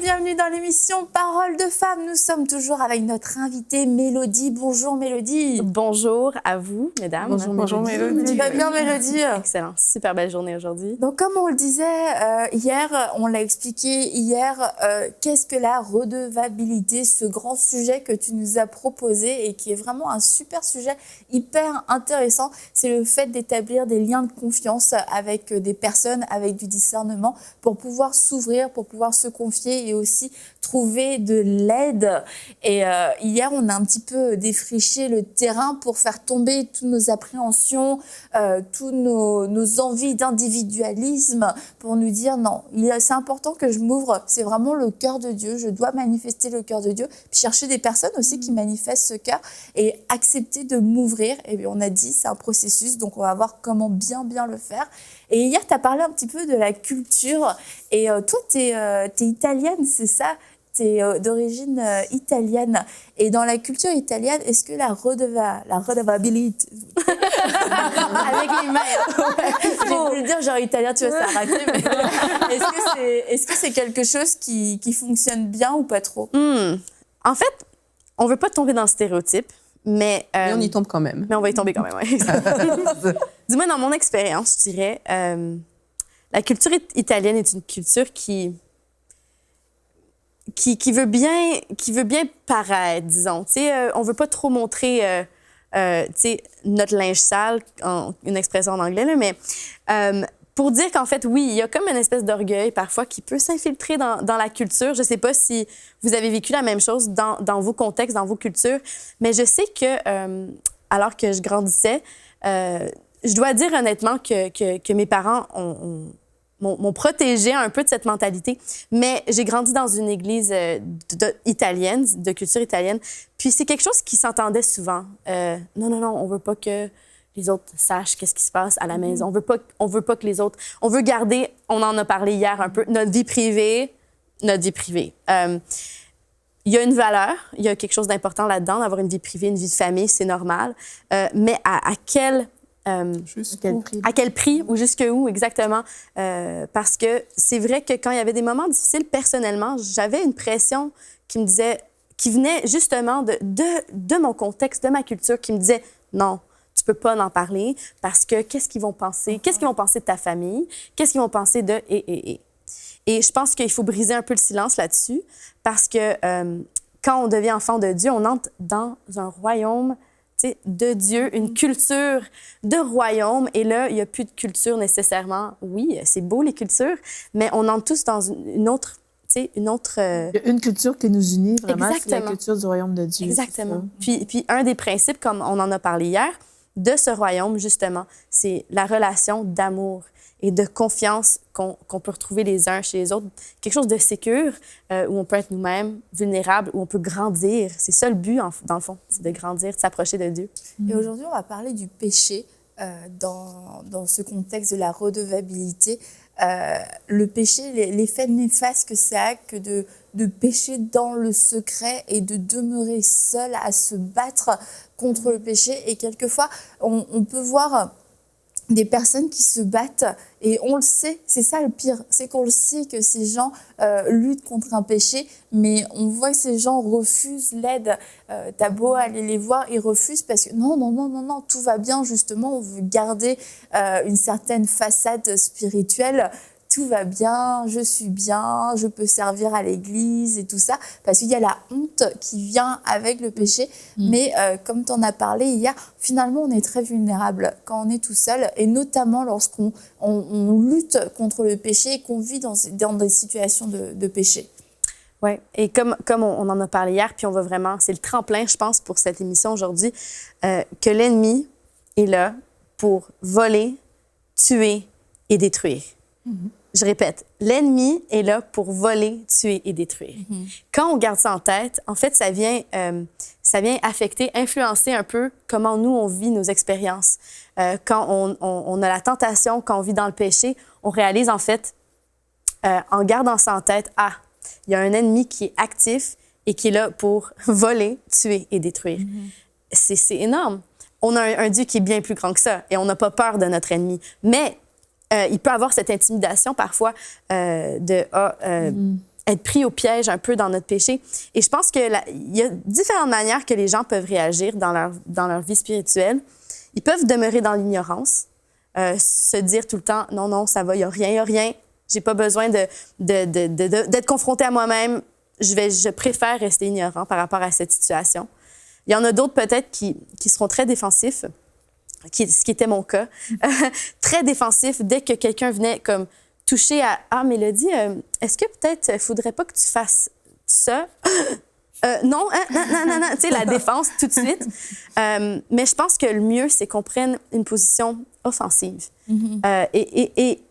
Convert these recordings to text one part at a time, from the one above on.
bienvenue dans l'émission Paroles de femmes. Nous sommes toujours avec notre invitée Mélodie. Bonjour Mélodie. Bonjour à vous, mesdames. Bonjour Mélodie. Tu vas bien Mélodie? Excellent, super belle journée aujourd'hui. Donc comme on le disait hier, on l'a expliqué hier, qu'est-ce que la redevabilité, ce grand sujet que tu nous as proposé et qui est vraiment un super sujet hyper intéressant, c'est le fait d'établir des liens de confiance avec des personnes, avec du discernement pour pouvoir s'ouvrir, pour pouvoir se confier et aussi trouver de l'aide. Et hier, on a un petit peu défriché le terrain pour faire tomber toutes nos appréhensions, toutes nos envies d'individualisme, pour nous dire non, c'est important que je m'ouvre, c'est vraiment le cœur de Dieu, je dois manifester le cœur de Dieu, puis chercher des personnes aussi qui manifestent ce cœur et accepter de m'ouvrir. Et bien, on a dit, c'est un processus, donc on va voir comment bien le faire. Et hier, tu as parlé un petit peu de la culture. Et toi, tu es italienne, c'est ça? Tu es d'origine italienne. Et dans la culture italienne, est-ce que la redevabilité... Avec les mains. J'ai voulu dire genre italien, tu vas s'arrêter. Mais est-ce que c'est quelque chose qui fonctionne bien ou pas trop? En fait, on ne veut pas tomber dans le stéréotype, mais on y tombe quand même. Mais on va y tomber quand même, oui. Du moins, dans mon expérience, je dirais, la culture italienne est une culture qui veut bien paraître, disons. Tu sais, on veut pas trop montrer, tu sais, notre linge sale, une expression en anglais, là, mais pour dire qu'en fait, oui, il y a comme une espèce d'orgueil parfois qui peut s'infiltrer dans la culture. Je sais pas si vous avez vécu la même chose dans vos contextes, dans vos cultures, mais je sais que, alors que je grandissais, je dois dire honnêtement que mes parents m'ont protégée un peu de cette mentalité. Mais j'ai grandi dans une église italienne, de culture italienne. Puis c'est quelque chose qui s'entendait souvent. Non, on veut pas que les autres sachent qu'est-ce qui se passe à la maison. On veut pas que les autres... On veut garder, on en a parlé hier un peu, notre vie privée. Il y a une valeur, il y a quelque chose d'important là-dedans, d'avoir une vie privée, une vie de famille, c'est normal. Mais à quel prix? À quel prix ou jusqu'où exactement? Parce que c'est vrai que quand il y avait des moments difficiles, personnellement, j'avais une pression qui me disait, qui venait justement de mon contexte, de ma culture, qui me disait non, tu peux pas en parler parce que qu'est-ce qu'ils vont penser? Qu'est-ce qu'ils vont penser de ta famille? Qu'est-ce qu'ils vont penser de... Et je pense qu'il faut briser un peu le silence là-dessus parce que quand on devient enfant de Dieu, on entre dans un royaume de Dieu, une culture de royaume. Et là, il n'y a plus de culture nécessairement. Oui, c'est beau les cultures, mais on entre tous dans une autre... Il y a une culture qui nous unit vraiment, c'est la culture du royaume de Dieu. Exactement. Puis un des principes, comme on en a parlé hier, de ce royaume, justement, c'est la relation d'amour et de confiance qu'on peut retrouver les uns chez les autres. Quelque chose de sécure, où on peut être nous-mêmes, vulnérables, où on peut grandir. C'est ça le but, dans le fond, c'est de grandir, de s'approcher de Dieu. Et aujourd'hui, on va parler du péché dans ce contexte de la redevabilité. Le péché, l'effet néfaste que ça a que de pécher dans le secret et de demeurer seul à se battre contre le péché. Et quelquefois, on peut voir des personnes qui se battent et on le sait, c'est ça le pire, c'est qu'on le sait que ces gens luttent contre un péché, mais on voit que ces gens refusent l'aide. T'as beau aller les voir, ils refusent parce que non, tout va bien justement, on veut garder une certaine façade spirituelle. Tout va bien, je suis bien, je peux servir à l'église et tout ça, parce qu'il y a la honte qui vient avec le péché. Mais comme tu en as parlé hier, finalement, on est très vulnérable quand on est tout seul, et notamment lorsqu'on lutte contre le péché et qu'on vit dans des situations de péché. Oui, et comme on en a parlé hier, puis on va vraiment, c'est le tremplin, je pense, pour cette émission aujourd'hui, que l'ennemi est là pour voler, tuer et détruire. Je répète, l'ennemi est là pour voler, tuer et détruire. Quand on garde ça en tête, en fait, ça vient affecter, influencer un peu comment nous, on vit nos expériences. Quand on a la tentation, quand on vit dans le péché, on réalise, en fait, en gardant ça en tête, il y a un ennemi qui est actif et qui est là pour voler, tuer et détruire. C'est énorme. On a un Dieu qui est bien plus grand que ça et on n'a pas peur de notre ennemi. Mais il peut avoir cette intimidation parfois être pris au piège un peu dans notre péché. Et je pense qu'il y a différentes manières que les gens peuvent réagir dans leur vie spirituelle. Ils peuvent demeurer dans l'ignorance, se dire tout le temps « Non, ça va, il n'y a rien. J'ai pas besoin d'être confronté à moi-même. Je préfère rester ignorant par rapport à cette situation. » Il y en a d'autres peut-être qui seront très défensifs, ce qui était mon cas, très défensifs dès que quelqu'un venait comme toucher à « Ah, Mélodie, est-ce que peut-être il faudrait pas que tu fasses ça? » Non, non, tu sais, la défense tout de suite. Mais je pense que le mieux, c'est qu'on prenne une position offensive. Et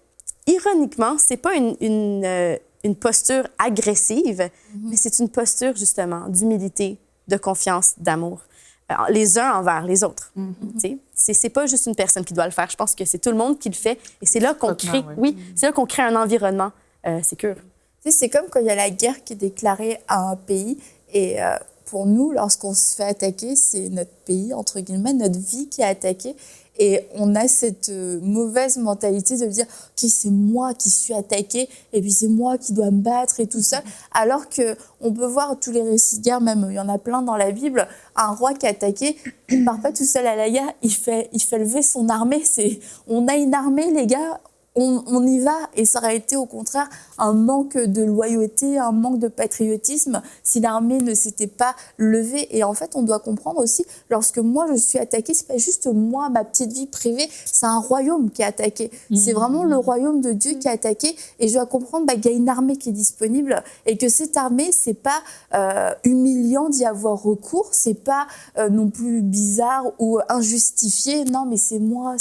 ironiquement, c'est pas une posture agressive, mais c'est une posture, justement, d'humilité, de confiance, d'amour, les uns envers les autres. Tu sais, c'est pas juste une personne qui doit le faire. Je pense que c'est tout le monde qui le fait. Et c'est là qu'on crée, c'est là qu'on crée un environnement sécure. Tu sais, c'est comme quand il y a la guerre qui est déclarée à un pays. Et pour nous, lorsqu'on se fait attaquer, c'est notre pays, entre guillemets, notre vie qui est attaquée. Et on a cette mauvaise mentalité de dire « OK, c'est moi qui suis attaqué et puis c'est moi qui dois me battre et tout ça. » Alors qu'on peut voir tous les récits de guerre, même il y en a plein dans la Bible, un roi qui est attaqué, il ne part pas tout seul à la guerre, il fait lever son armée. On a une armée, les gars. On y va, et ça aurait été au contraire un manque de loyauté, un manque de patriotisme si l'armée ne s'était pas levée. Et en fait, on doit comprendre aussi, lorsque moi je suis attaquée, c'est pas juste moi, ma petite vie privée, c'est un royaume qui est attaqué. C'est vraiment le royaume de Dieu qui est attaqué, et je dois comprendre qu'il y a une armée qui est disponible, et que cette armée, c'est pas humiliant d'y avoir recours, c'est pas non plus bizarre ou injustifié. Non, mais c'est moi.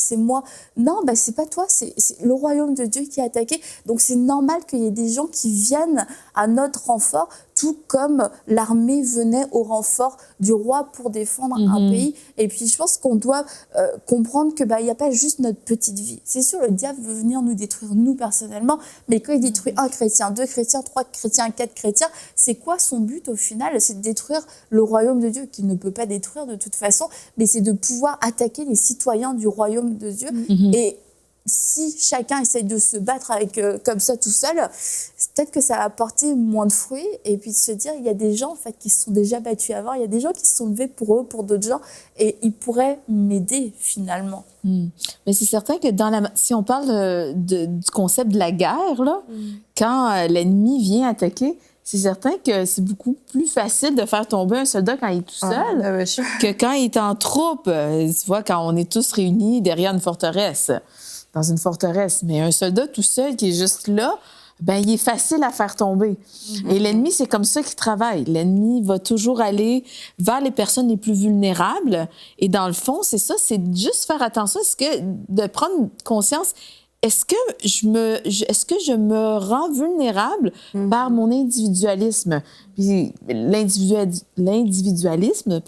Non, c'est pas toi, c'est le royaume de Dieu qui est attaqué. Donc c'est normal qu'il y ait des gens qui viennent à notre renfort, tout comme l'armée venait au renfort du roi pour défendre un pays. Et puis je pense qu'on doit comprendre que il n'y a pas juste notre petite vie. C'est sûr, le diable veut venir nous détruire, nous personnellement, mais quand il détruit un chrétien, 2 chrétiens, 3 chrétiens, 4 chrétiens, c'est quoi son but au final? C'est de détruire le royaume de Dieu, qu'il ne peut pas détruire de toute façon, mais c'est de pouvoir attaquer les citoyens du royaume de Dieu. Et si chacun essaye de se battre avec comme ça tout seul, peut-être que ça va apporter moins de fruits. Et puis de se dire, il y a des gens en fait qui se sont déjà battus avant, il y a des gens qui se sont levés pour eux, pour d'autres gens, et ils pourraient m'aider finalement. Mais c'est certain que si on parle du concept de la guerre, là, quand l'ennemi vient attaquer, c'est certain que c'est beaucoup plus facile de faire tomber un soldat quand il est tout seul que quand il est en troupe. Tu vois, quand on est tous réunis derrière une forteresse. Dans une forteresse. Mais un soldat tout seul qui est juste là, il est facile à faire tomber. Et l'ennemi, c'est comme ça qu'il travaille. L'ennemi va toujours aller vers les personnes les plus vulnérables. Et dans le fond, c'est ça, c'est juste faire attention, de prendre conscience. Est-ce que je me rends vulnérable par mon individualisme? Puis l'individualisme,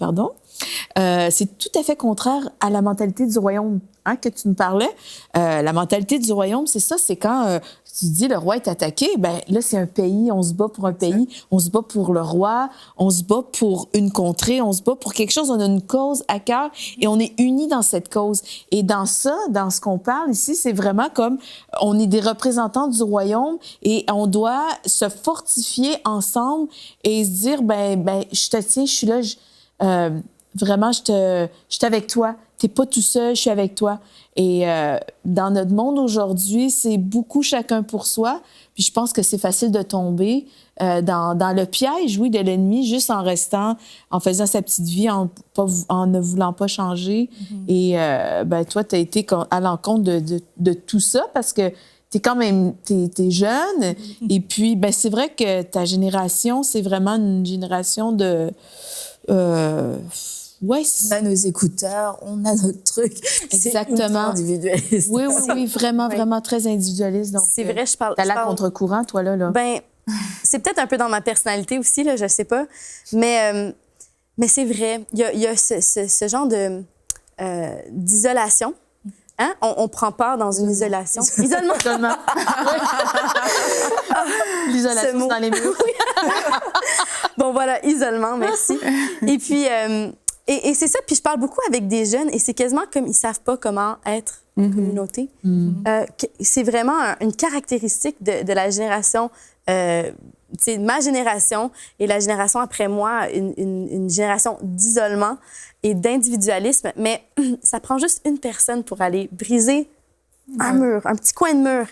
c'est tout à fait contraire à la mentalité du royaume que tu me parlais. La mentalité du royaume, c'est ça, c'est quand tu dis le roi est attaqué, là, c'est un pays, on se bat pour un pays, on se bat pour le roi, on se bat pour une contrée, on se bat pour quelque chose, on a une cause à cœur et on est unis dans cette cause. Et dans ce qu'on parle ici, c'est vraiment comme on est des représentants du royaume et on doit se fortifier ensemble et se dire, je te tiens, je suis là, vraiment, je suis avec toi. T'es pas tout seul, je suis avec toi. Et dans notre monde aujourd'hui, c'est beaucoup chacun pour soi. Puis je pense que c'est facile de tomber dans le piège, de l'ennemi, juste en faisant sa petite vie, en ne voulant pas changer. Et toi, tu as été à l'encontre de tout ça parce que t'es jeune. Et puis, c'est vrai que ta génération, c'est vraiment une génération de... on a nos écouteurs, on a notre truc. Exactement. C'est individualiste. Oui, vraiment très individualiste. Donc, c'est vrai, je parle... T'as la contre-courant, toi, là. C'est peut-être un peu dans ma personnalité aussi, là, je sais pas. Mais c'est vrai, il y a ce genre d'isolation. Hein? On prend part dans une isolation. Isolement. L'isolation, c'est dans les murs. Bon, voilà, isolement, merci. Et puis... Et c'est ça, puis je parle beaucoup avec des jeunes et c'est quasiment comme ils savent pas comment être une communauté. C'est vraiment une caractéristique de la génération ma génération et la génération après moi, une génération d'isolement et d'individualisme, mais ça prend juste une personne pour aller briser un mur, un petit coin de mur.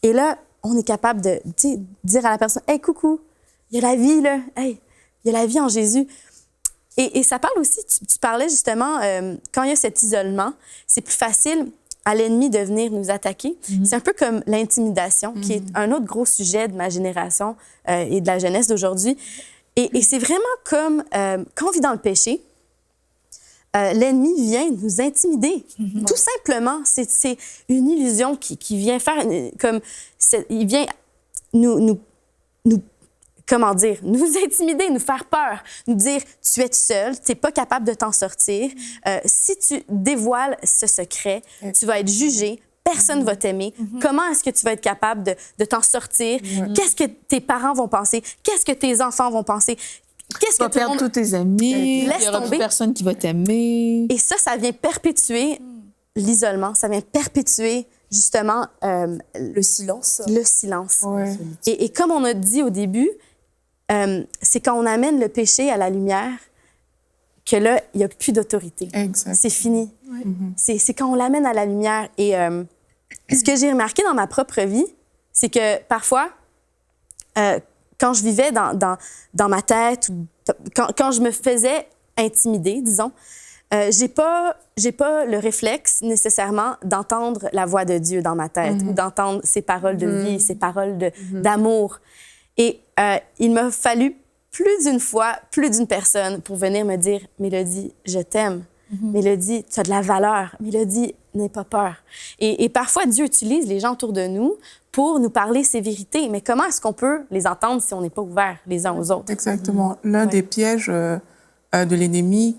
Et là, on est capable de dire à la personne, « Hey, coucou, il y a la vie, là. Hey, il y a la vie en Jésus. » Et ça parle aussi, tu parlais justement, quand il y a cet isolement, c'est plus facile à l'ennemi de venir nous attaquer. C'est un peu comme l'intimidation, qui est un autre gros sujet de ma génération et de la jeunesse d'aujourd'hui. Et c'est vraiment comme quand on vit dans le péché, l'ennemi vient nous intimider. Tout simplement, c'est une illusion qui vient faire comme... Il vient nous comment dire, nous intimider, nous faire peur, nous dire « tu es seul, tu n'es pas capable de t'en sortir. Si tu dévoiles ce secret, tu vas être jugé, personne ne va t'aimer. Comment est-ce que tu vas être capable de t'en sortir? Qu'est-ce que tes parents vont penser? Qu'est-ce que tes enfants vont penser? Qu'est-ce tu vas perdre tous tes amis, il n'y aura plus personne qui va t'aimer. » Et ça vient perpétuer l'isolement, ça vient perpétuer justement le silence. Le silence. Ouais. Et comme on a dit au début, c'est quand on amène le péché à la lumière que là, il n'y a plus d'autorité. C'est fini. Ouais. C'est quand on l'amène à la lumière. Et ce que j'ai remarqué dans ma propre vie, c'est que parfois, quand je vivais dans ma tête, ou quand je me faisais intimider, disons, j'ai pas le réflexe nécessairement d'entendre la voix de Dieu dans ma tête ou d'entendre ses paroles de vie, ses paroles d'amour. Et il m'a fallu plus d'une fois, plus d'une personne pour venir me dire « Mélodie, je t'aime. Mélodie, tu as de la valeur. Mélodie, n'aie pas peur. » Et parfois, Dieu utilise les gens autour de nous pour nous parler ces vérités. Mais comment est-ce qu'on peut les entendre si on n'est pas ouvert les uns aux autres? Exactement. L'un des pièges de l'ennemi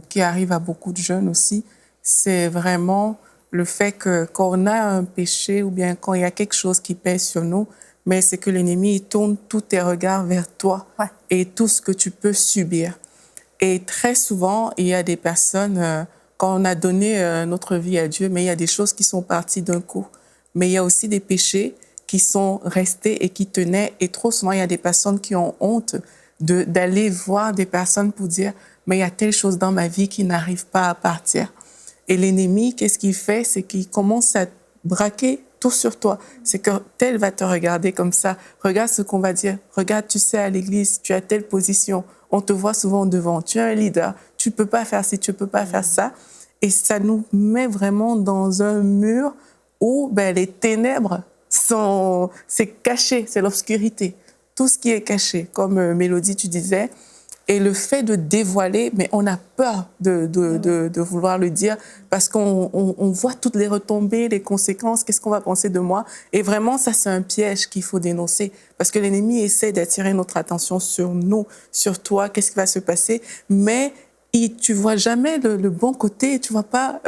qui arrive à beaucoup de jeunes aussi, c'est vraiment le fait que quand on a un péché ou bien quand il y a quelque chose qui pèse sur nous, mais c'est que l'ennemi tourne tous tes regards vers toi et tout ce que tu peux subir. Et très souvent, il y a des personnes, quand on a donné notre vie à Dieu, mais il y a des choses qui sont parties d'un coup. Mais il y a aussi des péchés qui sont restés et qui tenaient. Et trop souvent, il y a des personnes qui ont honte d'aller voir des personnes pour dire « mais il y a telle chose dans ma vie qui n'arrive pas à partir ». Et l'ennemi, qu'est-ce qu'il fait? C'est qu'il commence à braquer tout sur toi. C'est que tel va te regarder comme ça. Regarde ce qu'on va dire. Regarde, tu sais, à l'église, tu as telle position. On te voit souvent devant. Tu es un leader. Tu peux pas faire ci, tu peux pas faire ça. Et ça nous met vraiment dans un mur où les ténèbres c'est caché, c'est l'obscurité. Tout ce qui est caché, comme Mélodie, tu disais. Et le fait de dévoiler, mais on a peur de vouloir le dire parce qu'on voit toutes les retombées, les conséquences, qu'est-ce qu'on va penser de moi. Et vraiment, ça, c'est un piège qu'il faut dénoncer parce que l'ennemi essaie d'attirer notre attention sur nous, sur toi, qu'est-ce qui va se passer. Mais tu vois jamais le bon côté, tu vois pas...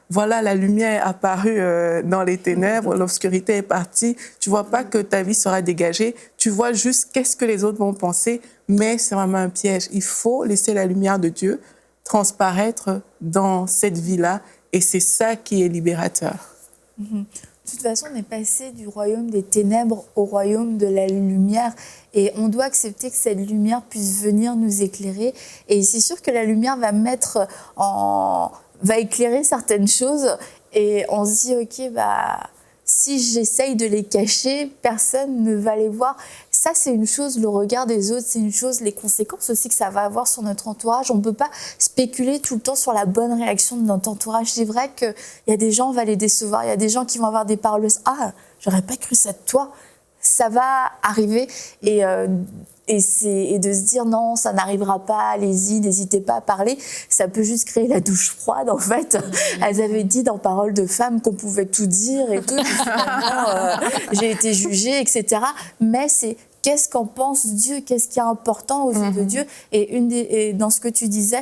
voilà, la lumière est apparue dans les ténèbres, l'obscurité est partie. Tu vois pas que ta vie sera dégagée. Tu vois juste qu'est-ce que les autres vont penser, mais c'est vraiment un piège. Il faut laisser la lumière de Dieu transparaître dans cette vie-là, et c'est ça qui est libérateur. De toute façon, on est passé du royaume des ténèbres au royaume de la lumière, et on doit accepter que cette lumière puisse venir nous éclairer. Et c'est sûr que la lumière va éclairer certaines choses, et on se dit, OK, si j'essaye de les cacher, personne ne va les voir. Ça, c'est une chose, le regard des autres, c'est une chose, les conséquences aussi que ça va avoir sur notre entourage. On ne peut pas spéculer tout le temps sur la bonne réaction de notre entourage. C'est vrai qu'il y a des gens, on va les décevoir, il y a des gens qui vont avoir des paroles « Ah, j'aurais pas cru ça de toi ». Ça va arriver, et de se dire non, ça n'arrivera pas, allez-y, n'hésitez pas à parler, ça peut juste créer la douche froide en fait. Elles avaient dit dans Paroles de femmes qu'on pouvait tout dire et tout, et finalement j'ai été jugée, etc. Mais c'est qu'est-ce qu'en pense Dieu, qu'est-ce qui est important aux yeux de Dieu, et dans ce que tu disais,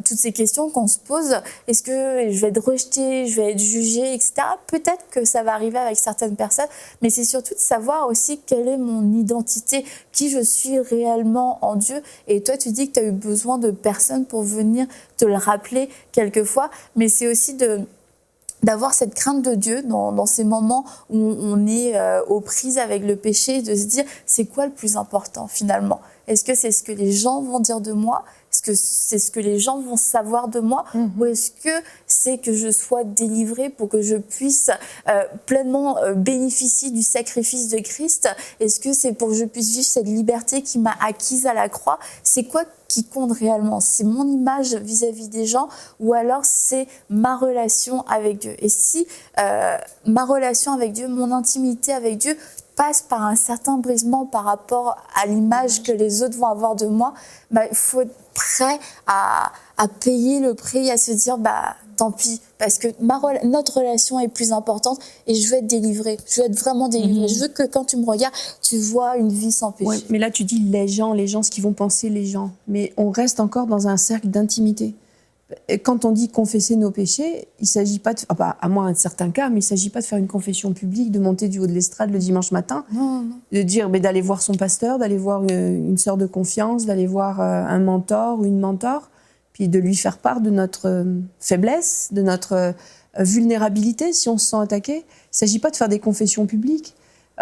toutes ces questions qu'on se pose, est-ce que je vais être rejetée, je vais être jugée, etc. Peut-être que ça va arriver avec certaines personnes, mais c'est surtout de savoir aussi quelle est mon identité, qui je suis réellement en Dieu. Et toi, tu dis que tu as eu besoin de personnes pour venir te le rappeler quelquefois, mais c'est aussi de d'avoir cette crainte de Dieu dans ces moments où on est aux prises avec le péché, de se dire c'est quoi le plus important finalement? Est-ce que c'est ce que les gens vont dire de moi? Est-ce que c'est ce que les gens vont savoir de moi? Ou est-ce que c'est que je sois délivrée pour que je puisse pleinement bénéficier du sacrifice de Christ? Est-ce que c'est pour que je puisse vivre cette liberté qui m'a acquise à la croix? C'est quoi qui compte réellement? C'est mon image vis-à-vis des gens ou alors c'est ma relation avec Dieu? Et si ma relation avec Dieu, mon intimité avec Dieu passe par un certain brisement par rapport à l'image que les autres vont avoir de moi, il faut être prêt à payer le prix, à se dire tant pis, parce que notre relation est plus importante et je veux être délivrée, je veux être vraiment délivrée. Je veux que quand tu me regardes, tu vois une vie sans péché. Ouais, mais là tu dis les gens, ce qu'ils vont penser les gens, mais on reste encore dans un cercle d'intimité. Quand on dit confesser nos péchés, il s'agit pas de, à moins un certain cas, mais il s'agit pas de faire une confession publique, de monter du haut de l'estrade le dimanche matin, de dire d'aller voir son pasteur, d'aller voir une sœur de confiance, d'aller voir un mentor ou une mentor, puis de lui faire part de notre faiblesse, de notre vulnérabilité si on se sent attaqué. Il s'agit pas de faire des confessions publiques.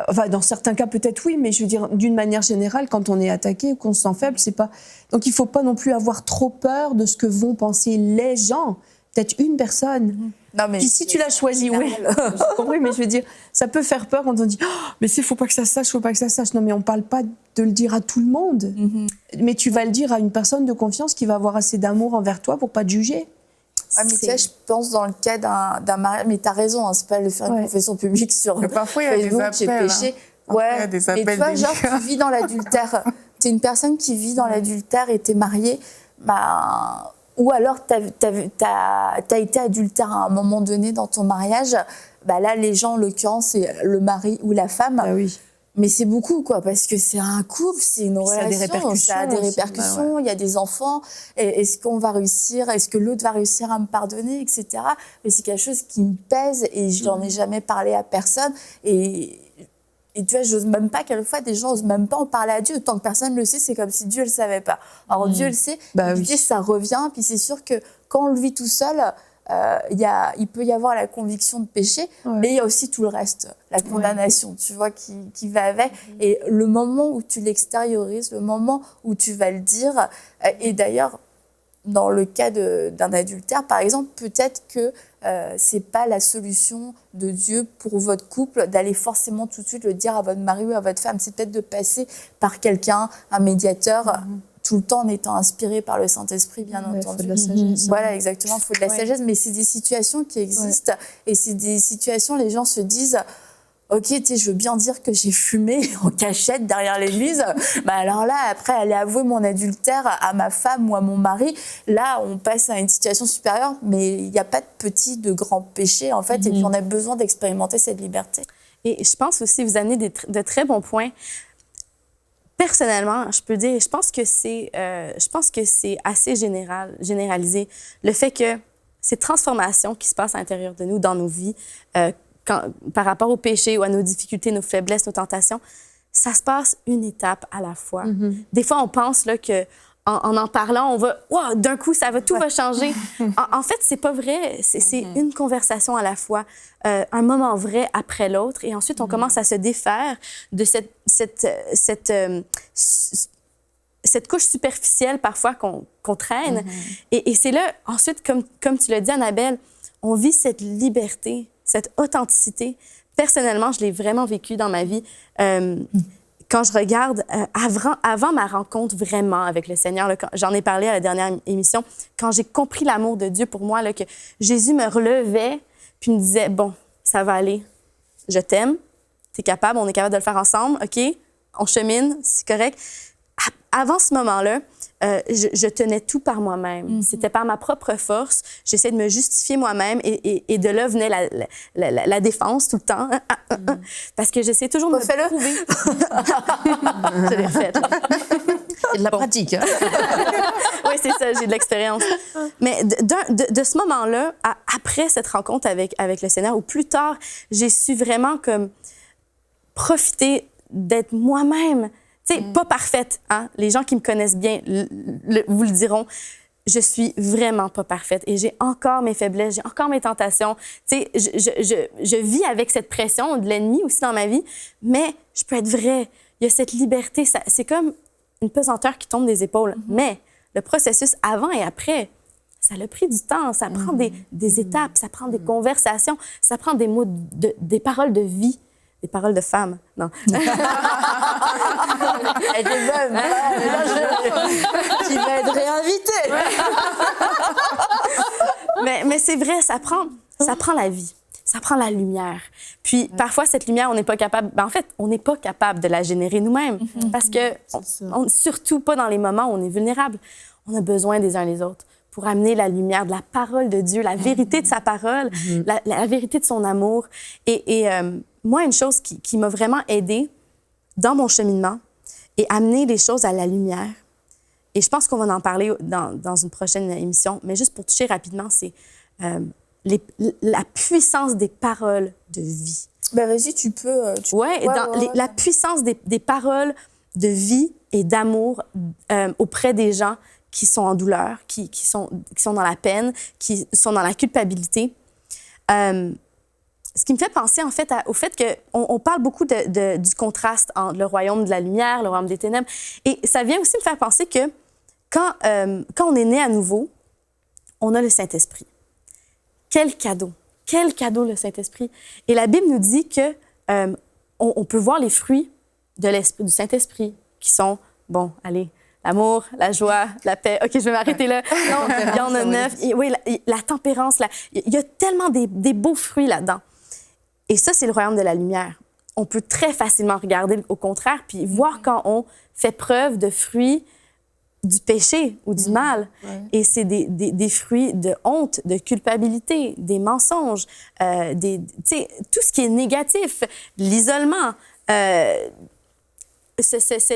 Enfin, dans certains cas, peut-être oui, mais je veux dire, d'une manière générale, quand on est attaqué ou qu'on se sent faible, c'est pas... Donc, il faut pas non plus avoir trop peur de ce que vont penser les gens. Peut-être une personne. Non, mais puis si tu l'as choisi, oui, j'ai compris, mais je veux dire, ça peut faire peur quand on dit « mais faut pas que ça se sache, faut pas que ça se sache ». Non, mais on parle pas de le dire à tout le monde. Mais tu vas le dire à une personne de confiance qui va avoir assez d'amour envers toi pour pas te juger. Ouais, mais tu sais, je pense dans le cas d'un mariage, mais t'as raison, c'est pas de faire une confession publique sur parfois, il y a Facebook, des appels, péché. Parfois, il y a des appels mais tu vois, genre, délicats. tu vis dans l'adultère, t'es une personne qui vit dans l'adultère et t'es mariée, ou alors t'as été adultère à un moment donné dans ton mariage, là, les gens, en l'occurrence, c'est le mari ou la femme. Ah oui. Mais c'est beaucoup, parce que c'est un couple, c'est une relation, ça a des répercussions, il y a des enfants. Est-ce qu'on va réussir, est-ce que l'autre va réussir à me pardonner, etc. Mais c'est quelque chose qui me pèse et je n'en ai jamais parlé à personne. Et tu vois, j'ose même pas, quelquefois, des gens osent même pas en parler à Dieu. Tant que personne le sait, c'est comme si Dieu le savait pas. Alors Dieu le sait, puis ça revient, puis c'est sûr que quand on le vit tout seul, il peut y avoir la conviction de péché, mais il y a aussi tout le reste, la condamnation, tu vois, qui va avec. Et le moment où tu l'extériorises, le moment où tu vas le dire, et d'ailleurs, dans le cas d'un adultère, par exemple, peut-être que c'est pas la solution de Dieu pour votre couple d'aller forcément tout de suite le dire à votre mari ou à votre femme. C'est peut-être de passer par quelqu'un, un médiateur, tout le temps en étant inspiré par le Saint-Esprit, bien entendu. Il faut de la sagesse. Voilà, exactement, il faut de la sagesse, mais c'est des situations qui existent et c'est des situations, les gens se disent ok, je veux bien dire que j'ai fumé en cachette derrière l'église, alors là, après, aller avouer mon adultère à ma femme ou à mon mari, là, on passe à une situation supérieure, mais il n'y a pas de petit, de grand péché, en fait, et puis on a besoin d'expérimenter cette liberté. Et je pense aussi, vous amenez de très bons points. Personnellement, je peux dire, je pense que c'est assez généralisé. Le fait que ces transformations qui se passent à l'intérieur de nous, dans nos vies, par rapport au péché ou à nos difficultés, nos faiblesses, nos tentations, ça se passe une étape à la fois. Des fois, on pense là, que en parlant, on va, wow, d'un coup, tout va changer. En fait, c'est pas vrai. C'est une conversation à la fois, un moment vrai après l'autre, et ensuite, on commence à se défaire de cette couche superficielle parfois qu'on traîne. Et c'est là, ensuite, comme tu l'as dit, Annabelle, on vit cette liberté, cette authenticité. Personnellement, je l'ai vraiment vécu dans ma vie. Quand je regarde, avant ma rencontre vraiment avec le Seigneur, là, j'en ai parlé à la dernière émission, quand j'ai compris l'amour de Dieu pour moi, là, que Jésus me relevait puis me disait, bon, ça va aller, je t'aime, t'es capable, on est capable de le faire ensemble, OK, on chemine, c'est correct. Avant ce moment-là, je tenais tout par moi-même. C'était par ma propre force. J'essayais de me justifier moi-même et de là venait la défense tout le temps. Parce que j'essayais toujours de me prouver. Je l'ai refait. C'est de la pratique. Hein? Oui, c'est ça, j'ai de l'expérience. Mais de ce moment-là, après cette rencontre avec le Seigneur, ou plus tard, j'ai su vraiment comme profiter d'être moi-même. Tu sais, pas parfaite, hein? Les gens qui me connaissent bien vous le diront. je suis vraiment pas parfaite et j'ai encore mes faiblesses, j'ai encore mes tentations. Tu sais, je vis avec cette pression de l'ennemi aussi dans ma vie, mais je peux être vraie. Il y a cette liberté. C'est comme une pesanteur qui tombe des épaules. Mais le processus avant et après, ça a pris du temps. Ça prend des étapes, ça prend des conversations, ça prend des mots, des paroles de vie. Des paroles de femmes, non. Elle était bonne. Qui va être réinvitée. mais c'est vrai, ça prend la vie. Ça prend la lumière. Puis parfois, cette lumière, on n'est pas capable... en fait, on n'est pas capable de la générer nous-mêmes. Parce que, surtout pas dans les moments où on est vulnérable. On a besoin des uns les autres pour amener la lumière de la parole de Dieu, la vérité de sa parole, la vérité de son amour. Et moi, une chose qui m'a vraiment aidée dans mon cheminement et amener les choses à la lumière, et je pense qu'on va en parler dans une prochaine émission, mais juste pour toucher rapidement, c'est la puissance des paroles de vie. Ben vas-y, tu peux... La puissance des paroles de vie et d'amour auprès des gens qui sont en douleur, qui sont dans la peine, qui sont dans la culpabilité. Ce qui me fait penser, en fait, au fait qu'on parle beaucoup du contraste entre le royaume de la lumière, le royaume des ténèbres. Et ça vient aussi me faire penser que quand on est né à nouveau, on a le Saint-Esprit. Quel cadeau! Quel cadeau, le Saint-Esprit! Et la Bible nous dit que on peut voir les fruits de l'esprit, du Saint-Esprit, qui sont, l'amour, la joie, la paix. OK, je vais m'arrêter là. Non, il y en a 9. Et, oui, la tempérance. Il y a tellement des beaux fruits là-dedans. Et ça, c'est le royaume de la lumière. On peut très facilement regarder au contraire puis voir quand on fait preuve de fruits du péché ou du mal. Et c'est des fruits de honte, de culpabilité, des mensonges, tout ce qui est négatif, l'isolement, se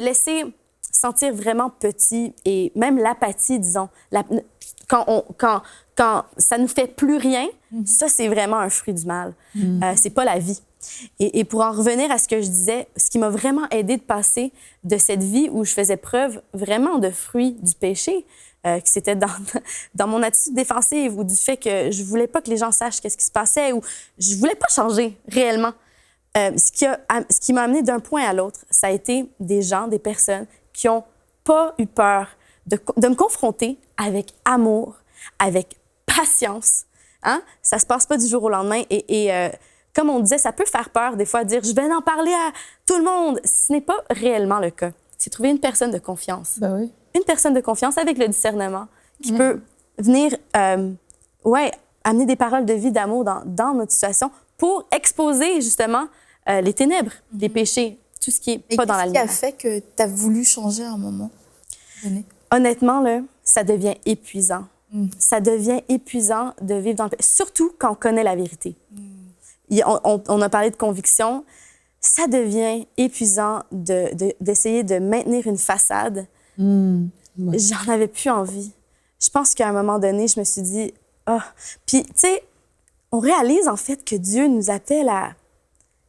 laisser sentir vraiment petit et même l'apathie, disons. Quand ça nous fait plus rien, ça, c'est vraiment un fruit du mal. C'est pas la vie. Et pour en revenir à ce que je disais, ce qui m'a vraiment aidée de passer de cette vie où je faisais preuve vraiment de fruits du péché, que c'était dans mon attitude défensive ou du fait que je voulais pas que les gens sachent qu'est-ce qui se passait ou je voulais pas changer réellement. Ce qui m'a amené d'un point à l'autre, ça a été des gens, des personnes qui ont pas eu peur de me confronter avec amour, avec patience. Hein? Ça se passe pas du jour au lendemain. Et comme on disait, ça peut faire peur des fois de dire « je vais en parler à tout le monde ». Ce n'est pas réellement le cas. C'est trouver une personne de confiance. Ben oui. Une personne de confiance avec le discernement qui peut venir amener des paroles de vie, d'amour dans notre situation pour exposer justement les ténèbres, les péchés, tout ce qui est pas dans la lumière. Qu'est-ce qui a fait que tu as voulu changer à un moment donné? Honnêtement, là, ça devient épuisant. Ça devient épuisant de vivre dans le péché, surtout quand on connaît la vérité. On a parlé de conviction. Ça devient épuisant d'essayer de maintenir une façade. J'en avais plus envie. Je pense qu'à un moment donné, je me suis dit, Puis, tu sais, on réalise en fait que Dieu nous appelle à...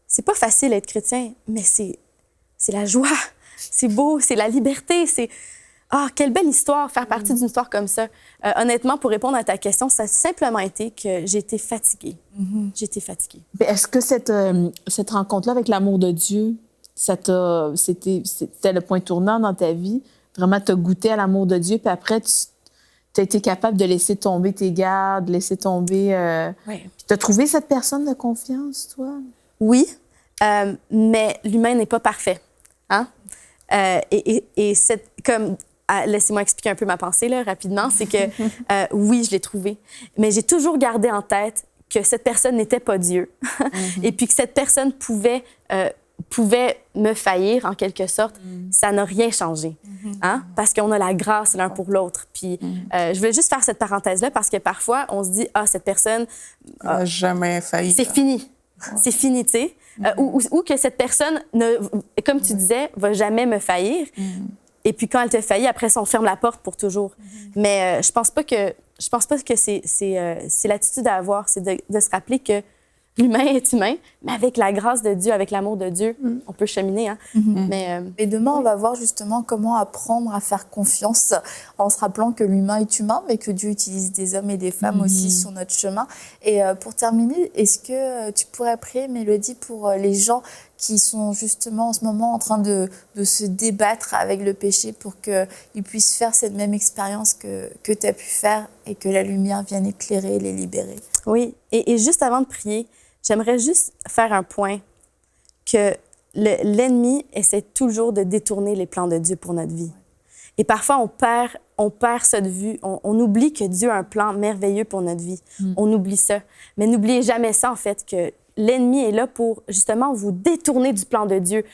C'est pas facile d'être chrétien, mais c'est la joie. C'est beau, c'est la liberté, c'est... quelle belle histoire, faire partie d'une histoire comme ça. Honnêtement, pour répondre à ta question, ça a simplement été que j'ai été fatiguée. J'étais fatiguée. Est-ce que cette rencontre-là avec l'amour de Dieu, c'était le point tournant dans ta vie? Vraiment, tu as goûté à l'amour de Dieu, puis après, tu as été capable de laisser tomber tes gardes, laisser tomber... Oui. Tu as trouvé cette personne de confiance, toi? Oui, mais l'humain n'est pas parfait. Hein? Laissez-moi expliquer un peu ma pensée là, rapidement. C'est que oui, je l'ai trouvé, mais j'ai toujours gardé en tête que cette personne n'était pas Dieu et puis que cette personne pouvait me faillir en quelque sorte. Ça n'a rien changé, hein? Parce qu'on a la grâce l'un pour l'autre. Puis je voulais juste faire cette parenthèse-là parce que parfois, on se dit « cette personne... n'a jamais failli. » C'est fini. C'est fini, tu sais. Ou que cette personne, comme tu disais, va jamais me faillir. Et puis quand elle te faillit, après ça, on ferme la porte pour toujours. Mais je pense pas que c'est l'attitude à avoir, c'est de se rappeler que L'humain est humain, mais avec la grâce de Dieu, avec l'amour de Dieu, on peut cheminer. Hein? Mais, Et demain, on va voir justement comment apprendre à faire confiance en se rappelant que l'humain est humain, mais que Dieu utilise des hommes et des femmes aussi sur notre chemin. Et pour terminer, est-ce que tu pourrais prier, Mélodie, pour les gens qui sont justement en ce moment en train de se débattre avec le péché pour qu'ils puissent faire cette même expérience que tu as pu faire et que la lumière vienne éclairer et les libérer? oui, et juste avant de prier, j'aimerais juste faire un point que l'ennemi essaie toujours de détourner les plans de Dieu pour notre vie. Et parfois, on perd ça de vue. On oublie que Dieu a un plan merveilleux pour notre vie. On oublie ça. Mais n'oubliez jamais ça, en fait, que l'ennemi est là pour, justement, vous détourner du plan de Dieu.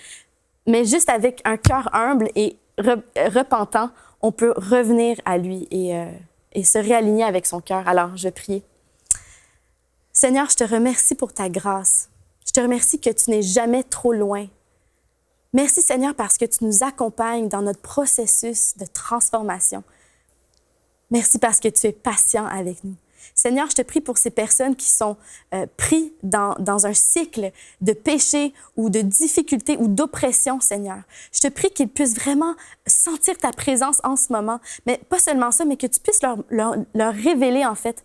Mais juste avec un cœur humble et repentant, on peut revenir à lui et se réaligner avec son cœur. Alors, je prie. Seigneur, je te remercie pour ta grâce. Je te remercie que tu n'es jamais trop loin. Merci, Seigneur, parce que tu nous accompagnes dans notre processus de transformation. Merci parce que tu es patient avec nous. Seigneur, je te prie pour ces personnes qui sont pris dans un cycle de péché ou de difficulté ou d'oppression, Seigneur. Je te prie qu'ils puissent vraiment sentir ta présence en ce moment. Mais pas seulement ça, mais que tu puisses leur révéler, en fait,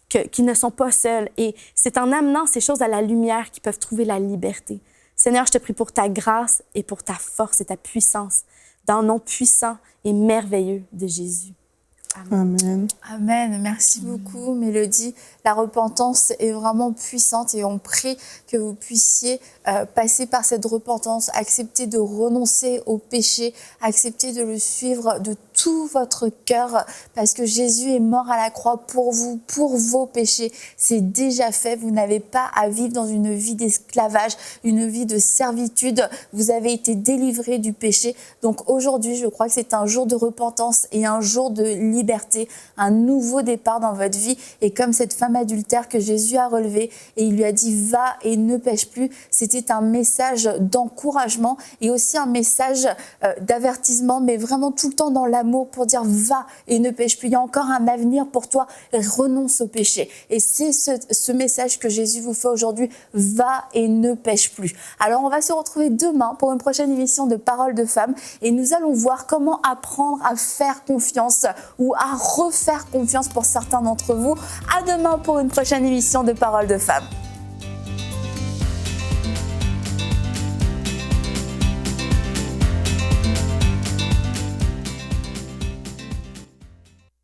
qu'ils ne sont pas seuls. Et c'est en amenant ces choses à la lumière qu'ils peuvent trouver la liberté. Seigneur, je te prie pour ta grâce et pour ta force et ta puissance, dans le nom puissant et merveilleux de Jésus. Amen. Amen. Merci beaucoup, Mélodie. La repentance est vraiment puissante et on prie que vous puissiez passer par cette repentance, accepter de renoncer au péché, accepter de le suivre de tout votre cœur parce que Jésus est mort à la croix pour vous, pour vos péchés. C'est déjà fait. Vous n'avez pas à vivre dans une vie d'esclavage, une vie de servitude. Vous avez été délivrés du péché. Donc aujourd'hui, je crois que c'est un jour de repentance et un jour de liberté, un nouveau départ dans votre vie. Et comme cette femme adultère que Jésus a relevée et il lui a dit « va et ne pêche plus », c'était un message d'encouragement et aussi un message d'avertissement, mais vraiment tout le temps dans l'amour pour dire « va et ne pêche plus ». Il y a encore un avenir pour toi, renonce au péché. Et c'est ce message que Jésus vous fait aujourd'hui, « va et ne pêche plus ». Alors on va se retrouver demain pour une prochaine émission de Paroles de Femmes et nous allons voir comment apprendre à faire confiance ou à refaire confiance pour certains d'entre vous. À demain pour une prochaine émission de Paroles de Femmes.